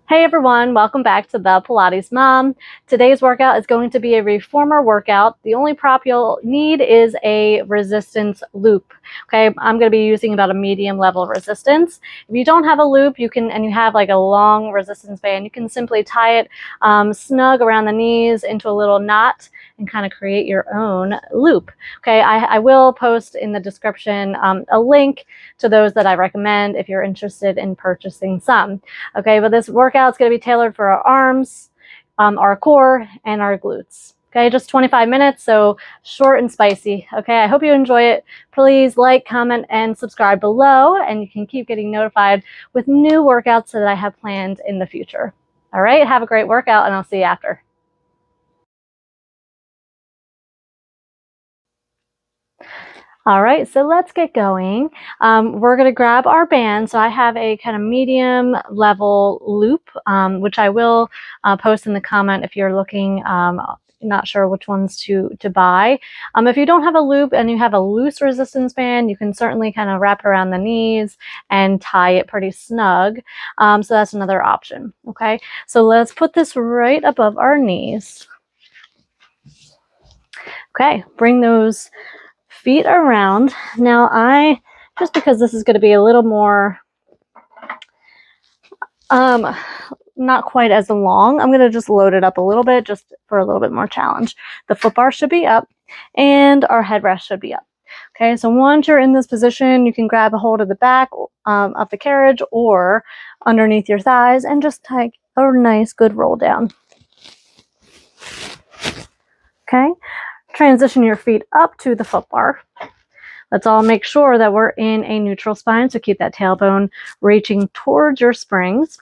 Hey everyone, welcome back to the Pilates Mom. Today's workout is going to be a reformer workout. The only prop you'll need is a resistance loop. Okay, I'm going to be using about a medium level resistance. If you don't have a loop, you have like a long resistance band, you can simply tie it snug around the knees into a little knot and kind of create your own loop. Okay, I will post in the description a link to those that I recommend if you're interested in purchasing some. Okay, but this workout is going to be tailored for our arms, our core, and our glutes. Okay, just 25 minutes, so short and spicy. Okay, I hope you enjoy it. Please like, comment, and subscribe below, and you can keep getting notified with new workouts that I have planned in the future. All right, have a great workout, and I'll see you after. All right, so let's get going. We're going to grab our band. So I have a kind of medium level loop, which I will post in the comment if you're looking, not sure which ones to buy. If you don't have a loop and you have a loose resistance band, you can certainly kind of wrap it around the knees and tie it pretty snug. So that's another option. Okay, so let's put this right above our knees. Okay, bring those feet around. Now just because this is going to be a little more, not quite as long, I'm going to just load it up a little bit just for a little bit more challenge. The foot bar should be up and our headrest should be up. Okay, so once you're in this position, you can grab a hold of the back of the carriage or underneath your thighs and just take a nice good roll down. Okay, transition your feet up to the foot bar. Let's all make sure that we're in a neutral spine, so keep that tailbone reaching towards your springs.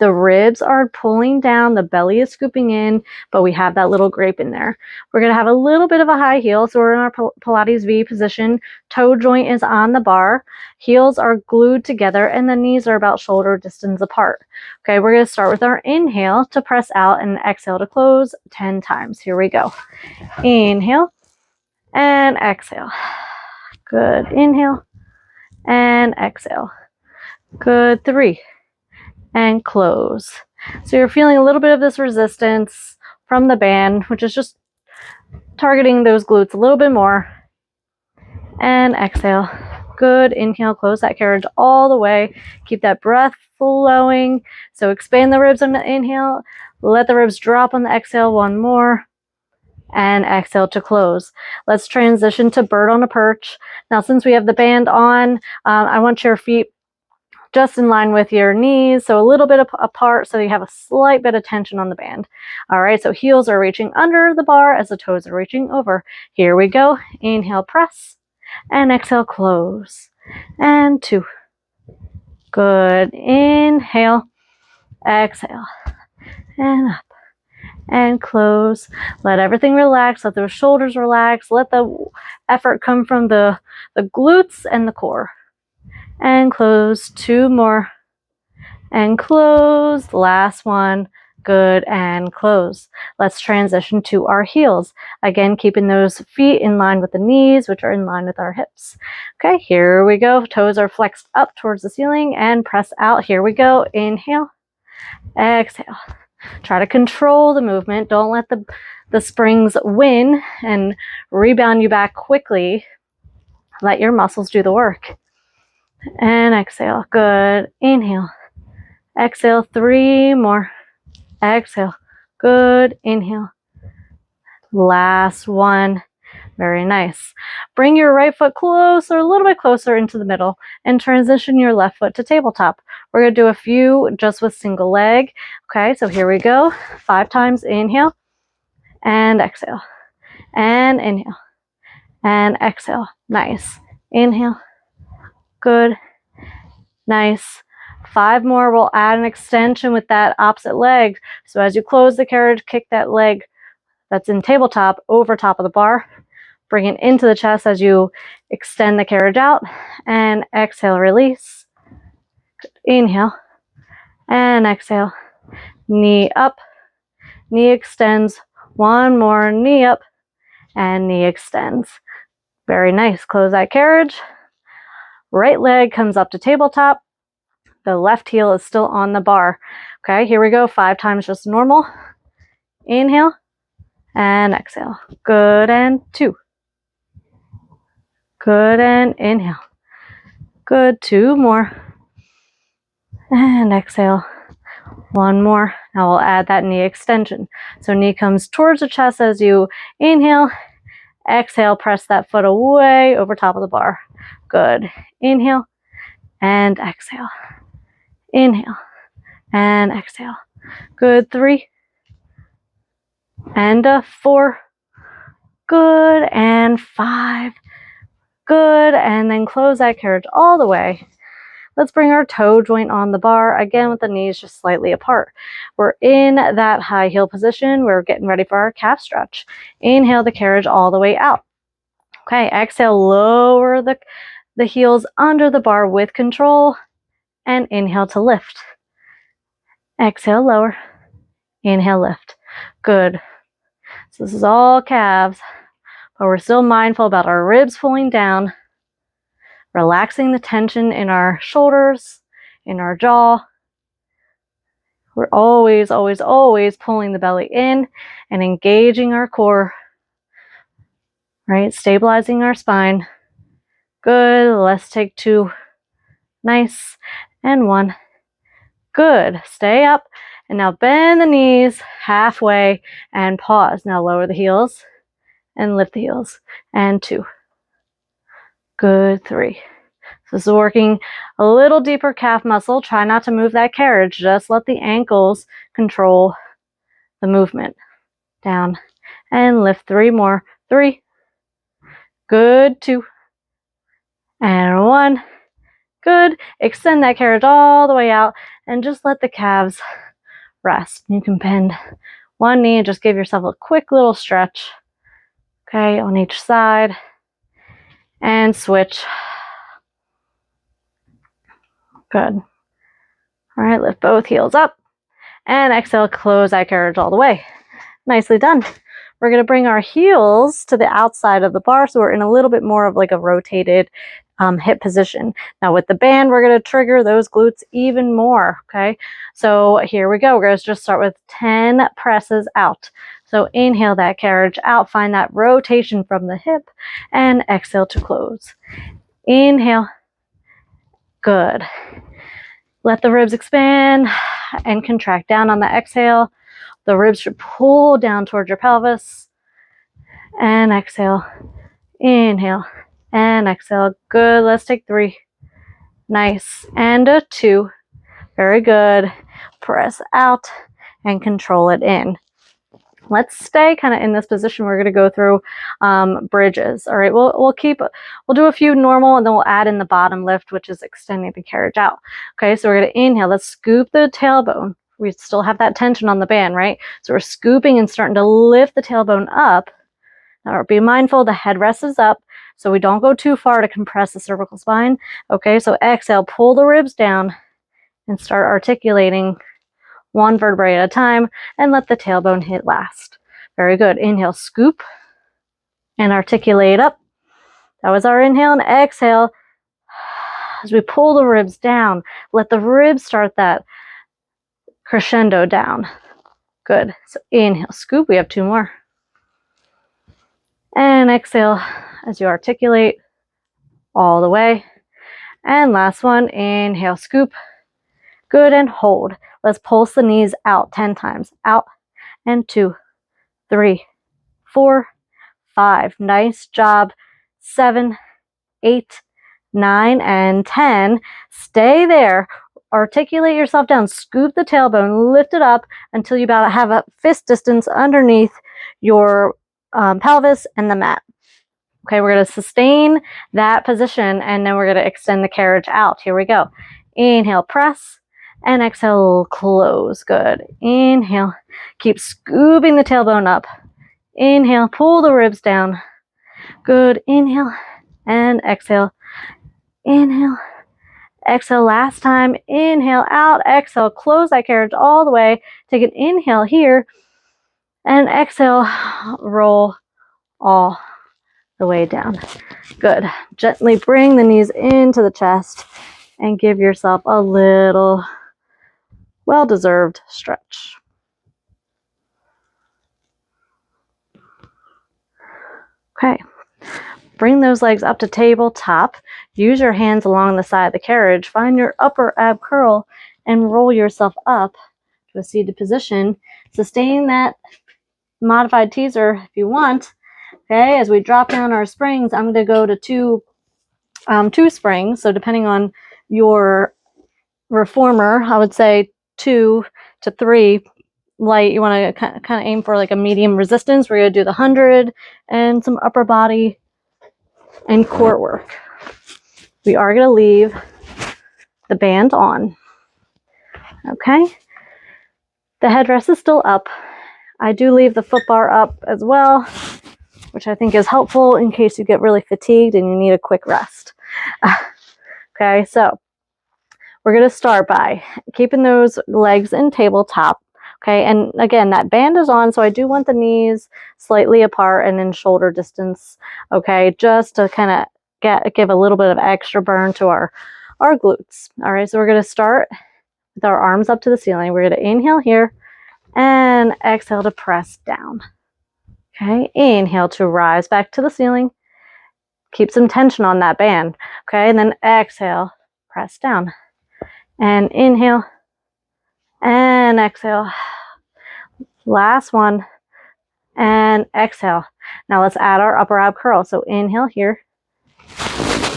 The ribs are pulling down, the belly is scooping in, but we have that little grape in there. We're going to have a little bit of a high heel, so we're in our Pilates V position. Toe joint is on the bar, heels are glued together, and the knees are about shoulder distance apart. Okay, we're going to start with our inhale to press out and exhale to close 10 times. Here we go. Inhale and exhale. Good. Inhale and exhale. Good. 3 and close. So you're feeling a little bit of this resistance from the band, which is just targeting those glutes a little bit more. And exhale. Good. Inhale, close that carriage all the way. Keep that breath flowing. So expand the ribs on the inhale. Let the ribs drop on the exhale. One more. And exhale to close. Let's transition to bird on a perch. Now, since we have the band on, I want your feet just in line with your knees, so a little bit apart so you have a slight bit of tension on the band. All right, so heels are reaching under the bar as the toes are reaching over. Here we go. Inhale, press, and exhale, close. And 2. Good. Inhale, exhale, and up. And close. Let everything relax. Let those shoulders relax. Let the effort come from the glutes and the core. And close. 2 more. And close. Last one. Good. And close. Let's transition to our heels. Again, keeping those feet in line with the knees, which are in line with our hips. Okay, here we go. Toes are flexed up towards the ceiling and press out. Here we go. Inhale. Exhale. Try to control the movement. Don't let the springs win and rebound you back quickly. Let your muscles do the work. And exhale. Good. Inhale. Exhale. 3 more. Exhale. Good. Inhale. Last one. Very nice. Bring your right foot closer, a little bit closer into the middle, and transition your left foot to tabletop. We're going to do a few just with single leg. Okay, so here we go. 5 times. Inhale and exhale. And inhale and exhale. Nice. Inhale. Good. Nice. 5 more. We'll add an extension with that opposite leg. So as you close the carriage, kick that leg that's in tabletop over top of the bar. Bring it into the chest as you extend the carriage out. And exhale, release. Inhale. And exhale. Knee up. Knee extends. 1 more. Knee up. And knee extends. Very nice. Close that carriage. Right leg comes up to tabletop. The left heel is still on the bar. Okay, here we go. 5 times just normal. Inhale and exhale. Good, and 2. Good, and inhale. Good, 2 more. And exhale. 1 more. Now we'll add that knee extension. So knee comes towards the chest as you inhale. Exhale, press that foot away over top of the bar. Good. Inhale and exhale. Inhale and exhale. Good. 3 and 4. Good, and 5. Good, and then close that carriage all the way. Let's bring our toe joint on the bar, again with the knees just slightly apart. We're in that high heel position. We're getting ready for our calf stretch. Inhale the carriage all the way out. Okay, exhale, lower the heels under the bar with control, and inhale to lift. Exhale, lower. Inhale, lift. Good. So this is all calves, but we're still mindful about our ribs pulling down, relaxing the tension in our shoulders, in our jaw. We're always, always, always pulling the belly in and engaging our core, right? Stabilizing our spine. Good. Let's take 2. Nice. And 1. Good. Stay up. And now bend the knees halfway and pause. Now lower the heels and lift the heels. And 2. Good. 3. So this is working a little deeper calf muscle. Try not to move that carriage. Just let the ankles control the movement. Down and lift. 3 more. 3. Good. 2. And 1. Good. Extend that carriage all the way out and just let the calves rest. You can bend one knee and just give yourself a quick little stretch. Okay, on each side. And switch. Good. All right, lift both heels up. And exhale, close that carriage all the way. Nicely done. We're going to bring our heels to the outside of the bar, so we're in a little bit more of like a rotated hip position. Now with the band, we're going to trigger those glutes even more, okay? So here we go. We're going to just start with 10 presses out. So inhale that carriage out, find that rotation from the hip, and exhale to close. Inhale. Good. Let the ribs expand and contract down on the exhale. The ribs should pull down towards your pelvis. And exhale. Inhale. And exhale. Good. Let's take 3. Nice. And 2. Very good. Press out and control it in. Let's stay kind of in this position. We're going to go through bridges. All right, we'll do a few normal, and then we'll add in the bottom lift, which is extending the carriage out. Okay, so we're going to inhale. Let's scoop the tailbone. We still have that tension on the band, right? So we're scooping and starting to lift the tailbone up. Now be mindful the headrest is up, so we don't go too far to compress the cervical spine. Okay, so exhale, pull the ribs down and start articulating 1 vertebrae at a time, and let the tailbone hit last. Very good. Inhale, scoop and articulate up. That was our inhale, and exhale. As we pull the ribs down, let the ribs start that crescendo down. Good. So inhale, scoop. We have 2 more. And exhale as you articulate all the way. And last one, inhale, scoop. Good, and hold. Let's pulse the knees out 10 times. Out, and 2, 3, 4, 5. Nice job. 7, 8, 9, and 10. Stay there. Articulate yourself down. Scoop the tailbone. Lift it up until you about have a fist distance underneath your pelvis and the mat. Okay, we're going to sustain that position, and then we're going to extend the carriage out. Here we go. Inhale, press. And exhale, close. Good. Inhale. Keep scooping the tailbone up. Inhale. Pull the ribs down. Good. Inhale. And exhale. Inhale. Exhale. Last time. Inhale. Out. Exhale. Close that carriage all the way. Take an inhale here. And exhale. Roll all the way down. Good. Gently bring the knees into the chest. and give yourself a little well-deserved stretch. Okay, bring those legs up to tabletop. Use your hands along the side of the carriage. Find your upper ab curl and roll yourself up to a seated position. Sustain that modified teaser if you want. Okay, as we drop down our springs, I'm going to go to two springs. So depending on your reformer, I would say 2 to 3 light. You want to kind of aim for like a medium resistance. We're going to do the 100 and some upper body and core work. We are going to leave the band on. Okay, the headrest is still up. I do leave the foot bar up as well, which I think is helpful in case you get really fatigued and you need a quick rest. Okay, so we're going to start by keeping those legs in tabletop. Okay, and again, that band is on, so I do want the knees slightly apart and in shoulder distance. Okay, just to kind of give a little bit of extra burn to our glutes. All right, so we're going to start with our arms up to the ceiling. We're going to inhale here and exhale to press down. Okay, inhale to rise back to the ceiling. Keep some tension on that band. Okay, and then exhale, press down. And inhale and exhale. Last one and exhale. Now let's add our upper ab curl. So inhale here,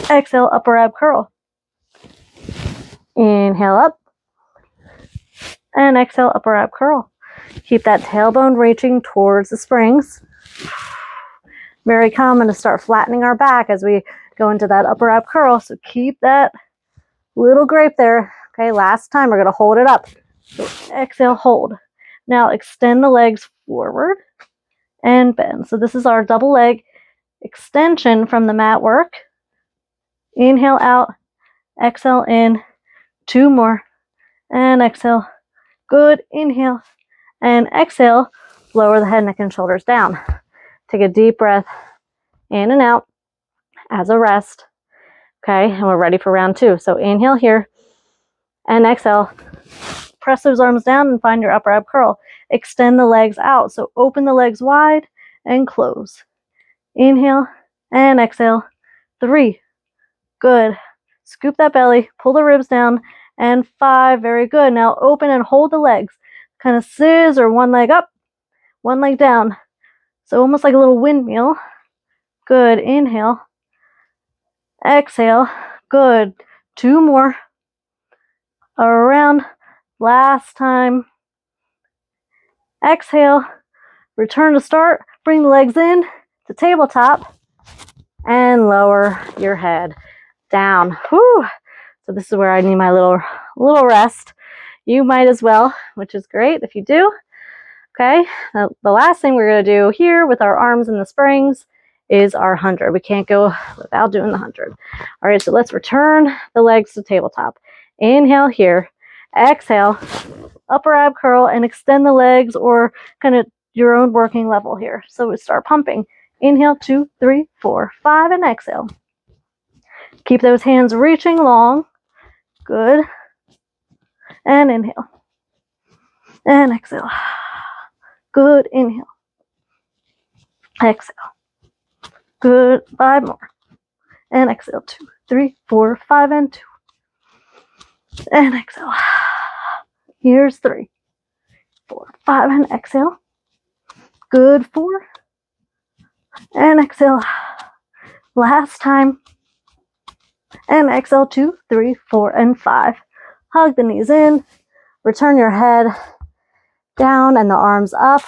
exhale, upper ab curl. Inhale up and exhale, upper ab curl. Keep that tailbone reaching towards the springs. Very common to start flattening our back as we go into that upper ab curl. So keep that little grape there. Okay, last time we're going to hold it up. So exhale, hold. Now extend the legs forward and bend. So this is our double leg extension from the mat work. Inhale out, exhale in, 2 more, and exhale. Good, inhale, and exhale. Lower the head, neck, and shoulders down. Take a deep breath in and out as a rest. Okay, and we're ready for round 2. So inhale here, and exhale. Press those arms down and find your upper ab curl. Extend the legs out. So open the legs wide and close. Inhale and exhale. 3. Good. Scoop that belly. Pull the ribs down. And 5. Very good. Now open and hold the legs. Kind of scissor one leg up, one leg down. So almost like a little windmill. Good. Inhale. Exhale. Good. 2 more. Around. Last time. Exhale. Return to start. Bring the legs in to tabletop. And lower your head down. Whew. So this is where I need my little rest. You might as well, which is great if you do. Okay. Now, the last thing we're going to do here with our arms in the springs is our 100. We can't go without doing the 100. All right, so let's return the legs to tabletop. Inhale here. Exhale. Upper ab curl and extend the legs or kind of your own working level here. So we start pumping. Inhale, 2, 3, 4, 5, and exhale. Keep those hands reaching long. Good. And inhale. And exhale. Good. Inhale. Exhale. Good. 5 more. And exhale. 2, 3, 4, 5, and 2. And exhale. Here's 3, 4, 5, and exhale. Good. 4. And exhale. Last time. And exhale. 2, 3, 4, and 5. Hug the knees in. Return your head down and the arms up.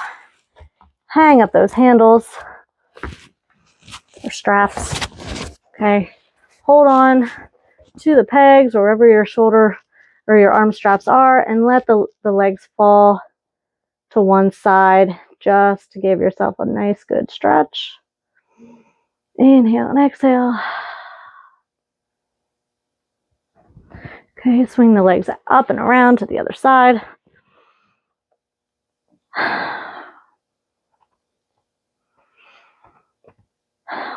Hang up those handles or straps. Okay. Hold on to the pegs or wherever your shoulder or your arm straps are and let the legs fall to one side just to give yourself a nice good stretch. Inhale and exhale. Okay, swing the legs up and around to the other side.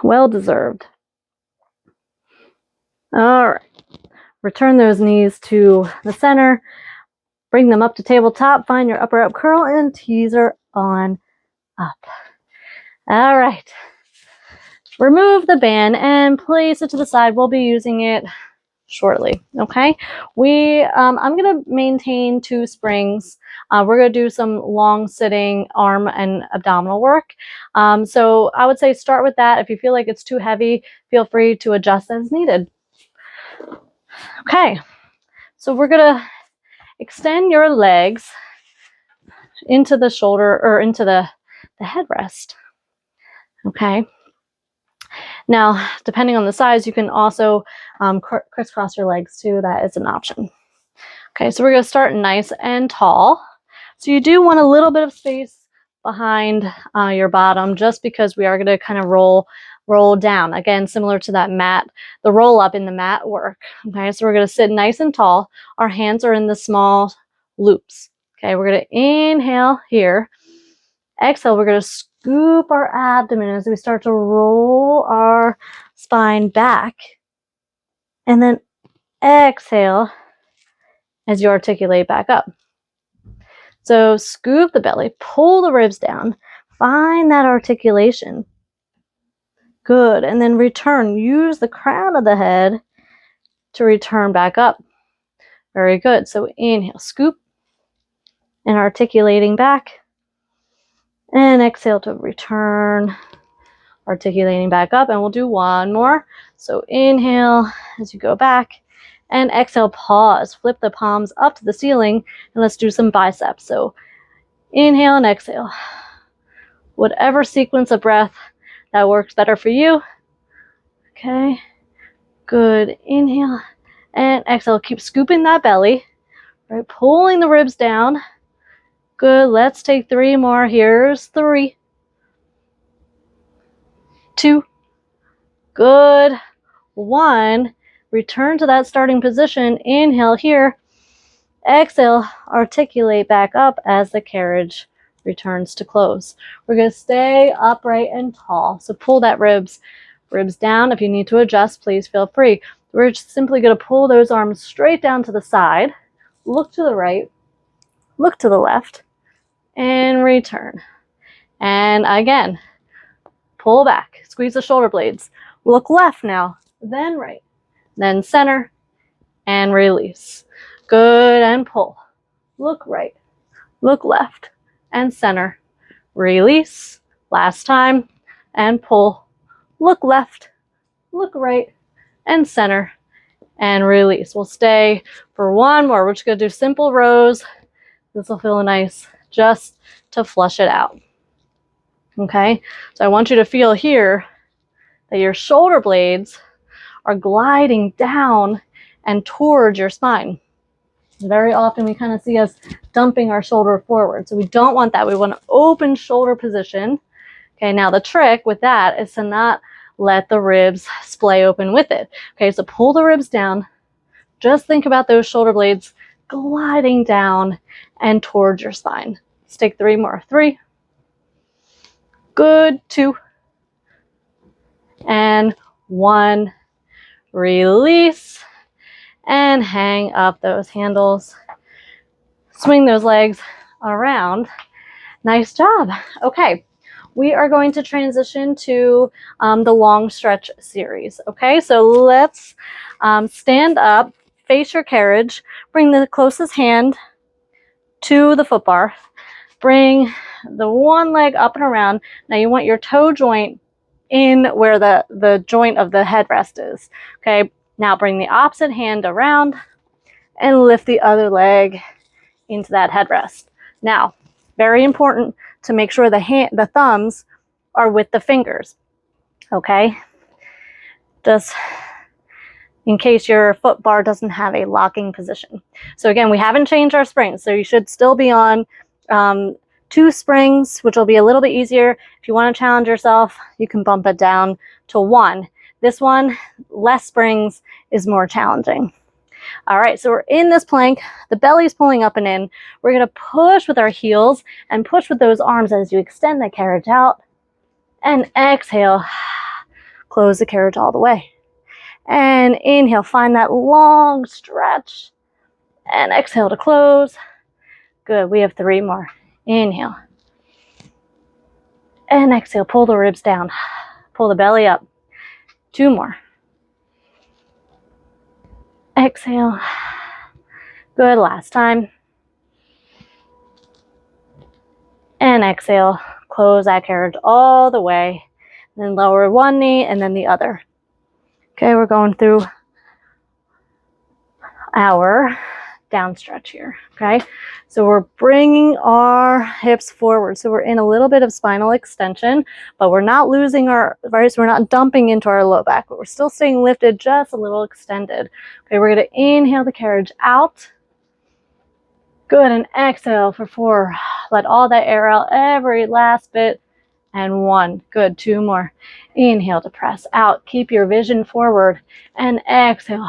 Well deserved. All right. Return those knees to the center. Bring them up to tabletop. Find your upper up curl and teaser on up. All right. Remove the band and place it to the side. We'll be using it shortly. Okay. I'm going to maintain 2 springs. We're going to do some long sitting arm and abdominal work. So I would say start with that. If you feel like it's too heavy, feel free to adjust as needed. Okay. So we're going to extend your legs into the shoulder or into the headrest. Okay. Now, depending on the size, you can also crisscross your legs too. That is an option. Okay, so we're going to start nice and tall. So you do want a little bit of space behind your bottom, just because we are going to kind of roll down. Again, similar to that mat, the roll up in the mat work. Okay, so we're going to sit nice and tall. Our hands are in the small loops. Okay, we're going to inhale here. Exhale, we're going to scoop our abdomen as we start to roll our spine back. And then exhale as you articulate back up. So scoop the belly, pull the ribs down, find that articulation. Good. And then return. Use the crown of the head to return back up. Very good. So inhale, scoop, and articulating back. And exhale to return, articulating back up. And we'll do one more. So inhale as you go back. And exhale, pause. Flip the palms up to the ceiling. And let's do some biceps. So inhale and exhale. Whatever sequence of breath that works better for you. Okay. Good. Inhale and exhale. Keep scooping that belly. Right. Pulling the ribs down. Good. Let's take 3 more. Here's 3. 2. Good. 1. Return to that starting position. Inhale here. Exhale. Articulate back up as the carriage returns to close. We're going to stay upright and tall. So pull that ribs down. If you need to adjust, please feel free. We're just simply going to pull those arms straight down to the side. Look to the right. Look to the left. And return. And again, pull back. Squeeze the shoulder blades. Look left now. Then right. Then center. And release. Good. And pull. Look right. Look left. And center. Release. Last time. And pull. Look left. Look right. And center. And release. We'll stay for one more. We're just going to do simple rows. This will feel nice just to flush it out. Okay, so I want you to feel here that your shoulder blades are gliding down and towards your spine. Very often we kind of see us dumping our shoulder forward. So we don't want that. We want an open shoulder position. Okay, now the trick with that is to not let the ribs splay open with it. Okay, so pull the ribs down. Just think about those shoulder blades gliding down and towards your spine. Let's take 3 more. 3. Good. 2. And 1. Release. And hang up those handles. Swing those legs around. Nice job. Okay. We are going to transition to the long stretch series. Okay, so let's stand up, face your carriage, bring the closest hand to the foot bar, bring the one leg up and around. Now you want your toe joint in where the joint of the headrest is. Okay, now bring the opposite hand around and lift the other leg into that headrest. Now, very important to make sure the thumbs are with the fingers, okay? Just in case your foot bar doesn't have a locking position. So again, we haven't changed our springs, so you should still be on 2 springs, which will be a little bit easier. If you want to challenge yourself, you can bump it down to 1. This one, less springs, is more challenging. All right, so we're in this plank. The belly's pulling up and in. We're going to push with our heels and push with those arms as you extend the carriage out. And exhale, close the carriage all the way. And inhale, find that long stretch. And exhale to close. Good, we have 3 more. Inhale. And exhale, pull the ribs down. Pull the belly up. 2 more. Exhale. Good, last time. And exhale, close that carriage all the way. Then lower one knee and then the other. Okay, we're going through our down stretch here, okay? So we're bringing our hips forward. So we're in a little bit of spinal extension, but we're not losing our, right? So we're not dumping into our low back, but we're still staying lifted, just a little extended. Okay, we're gonna inhale the carriage out. Good, and exhale for 4. Let all that air out, every last bit. And 1, good, 2 more. Inhale to press out, keep your vision forward, and exhale.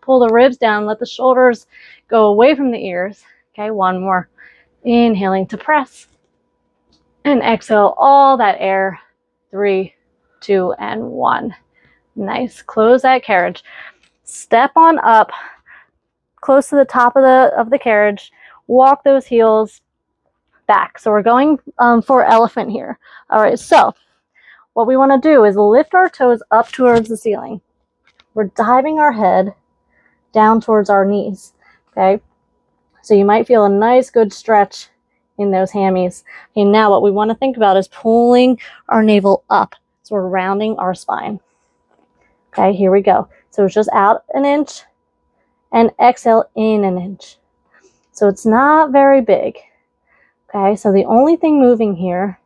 Pull the ribs down, let the shoulders go away from the ears. Okay, 1 more. Inhaling to press. And exhale all that air. 3, 2, and 1. Nice. Close that carriage. Step on up, close to the top of the carriage. Walk those heels back. So we're going for elephant here. All right, so what we want to do is lift our toes up towards the ceiling. We're diving our head down towards our knees, okay? So you might feel a nice good stretch in those hammies. Okay, now what we want to think about is pulling our navel up. So we're rounding our spine. Okay, here we go. So it's just out an inch and exhale in an inch. So it's not very big. Okay, so the only thing moving here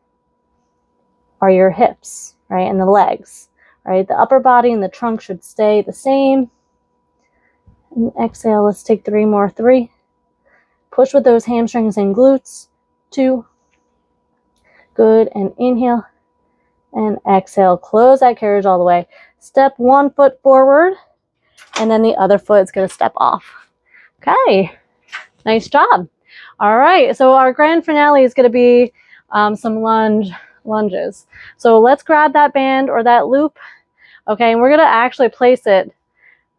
are your hips, right, and the legs, right? The upper body and the trunk should stay the same. And exhale, let's take 3 more. 3. Push with those hamstrings and glutes. 2. Good, and inhale. And exhale, close that carriage all the way. Step 1 foot forward, and then the other foot is gonna step off. Okay, nice job. All right, so our grand finale is gonna be some lunges. So let's grab that band or that loop, okay, and we're gonna actually place it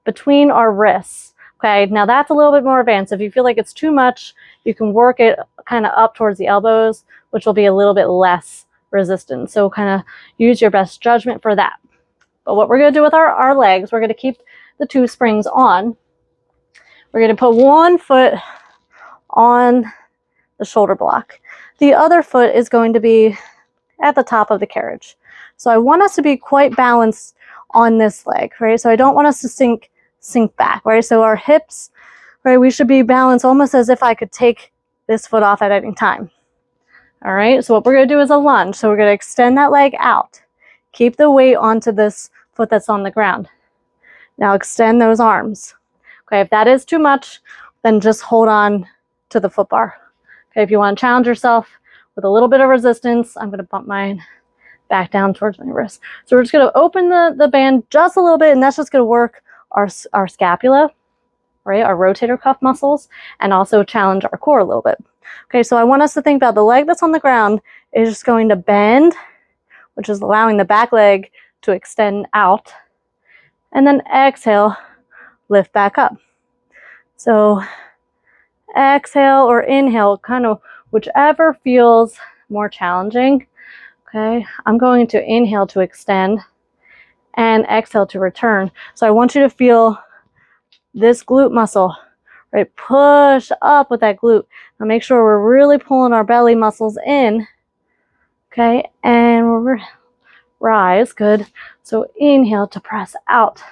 between our wrists. Okay, now that's a little bit more advanced. If you feel like it's too much, you can work it kind of up towards the elbows, which will be a little bit less resistance. So kind of use your best judgment for that. But what we're gonna do with our legs, we're gonna keep the 2 springs on. We're gonna put 1 foot on the shoulder block. The other foot is going to be at the top of the carriage. So I want us to be quite balanced on this leg, right? So I don't want us to sink back, right? So our hips, right, we should be balanced almost as if I could take this foot off at any time. All right, so what we're gonna do is a lunge. So we're gonna extend that leg out. Keep the weight onto this foot that's on the ground. Now extend those arms. Okay, if that is too much, then just hold on to the foot bar. Okay, if you want to challenge yourself with a little bit of resistance, I'm gonna bump mine back down towards my wrist. So we're just gonna open the band just a little bit, and that's just gonna work our scapula, right, our rotator cuff muscles, and also challenge our core a little bit. Okay, so I want us to think about the leg that's on the ground is just going to bend, which is allowing the back leg to extend out, and then exhale, lift back up. So exhale or inhale, kind of whichever feels more challenging. Okay, I'm going to inhale to extend and exhale to return. So I want you to feel this glute muscle, right? Push up with that glute. Now make sure we're really pulling our belly muscles in. Okay, and we'll rise. Good. So inhale to press out.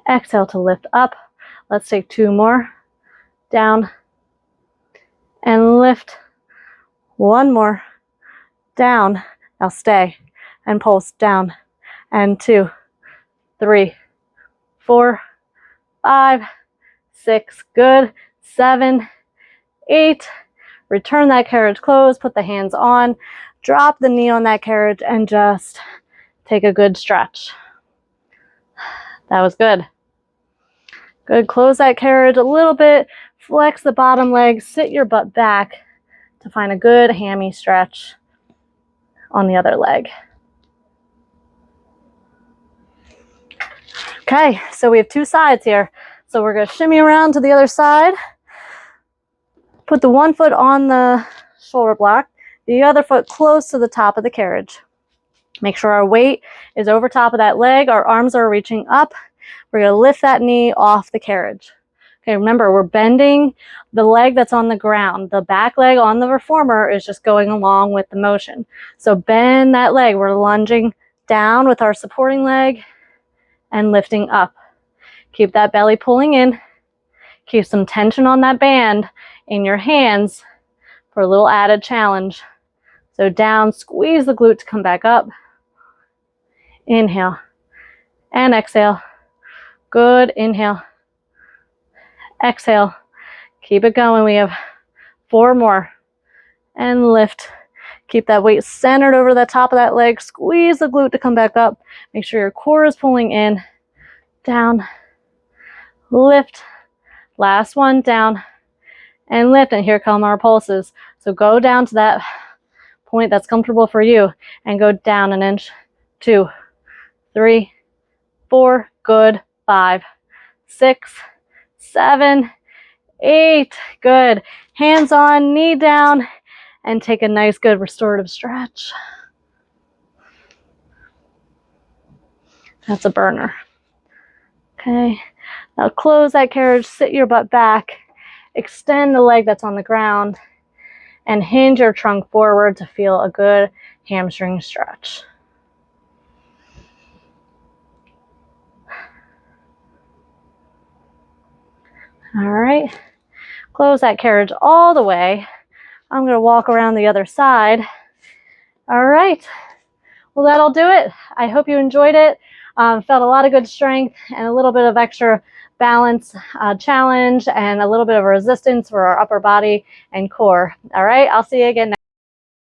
Exhale to lift up. Let's take 2 more. Down and lift. 1 more. Down. Now stay and pulse down. And 2, 3, 4, 5, 6, good. 7, 8. Return that carriage close, put the hands on, drop the knee on that carriage, and just take a good stretch. That was good. Good, close that carriage a little bit, flex the bottom leg, sit your butt back to find a good hammy stretch on the other leg. Okay, so we have two sides here. So we're going to shimmy around to the other side. Put the one foot on the shoulder block, the other foot close to the top of the carriage. Make sure our weight is over top of that leg. Our arms are reaching up. We're going to lift that knee off the carriage. Okay, remember, we're bending the leg that's on the ground. The back leg on the reformer is just going along with the motion. So bend that leg. We're lunging down with our supporting leg and lifting up. Keep that belly pulling in. Keep some tension on that band in your hands for a little added challenge. So down, squeeze the glute to come back up. Inhale and exhale. Good. Inhale. Exhale. Keep it going. We have 4 more. And lift. Keep that weight centered over the top of that leg. Squeeze the glute to come back up. Make sure your core is pulling in. Down. Lift. Last one. Down. And lift. And here come our pulses. So go down to that point that's comfortable for you. And go down an inch. 2, 3, 4. Good. 5, 6, 7, 8. Good. Hands on, knee down, and take a nice, good restorative stretch. That's a burner. Okay. Now close that carriage, sit your butt back, extend the leg that's on the ground, and hinge your trunk forward to feel a good hamstring stretch. All right. Close that carriage all the way. I'm going to walk around the other side. All right. Well, that'll do it. I hope you enjoyed it. Felt a lot of good strength and a little bit of extra balance challenge and a little bit of resistance for our upper body and core. All right. I'll see you again next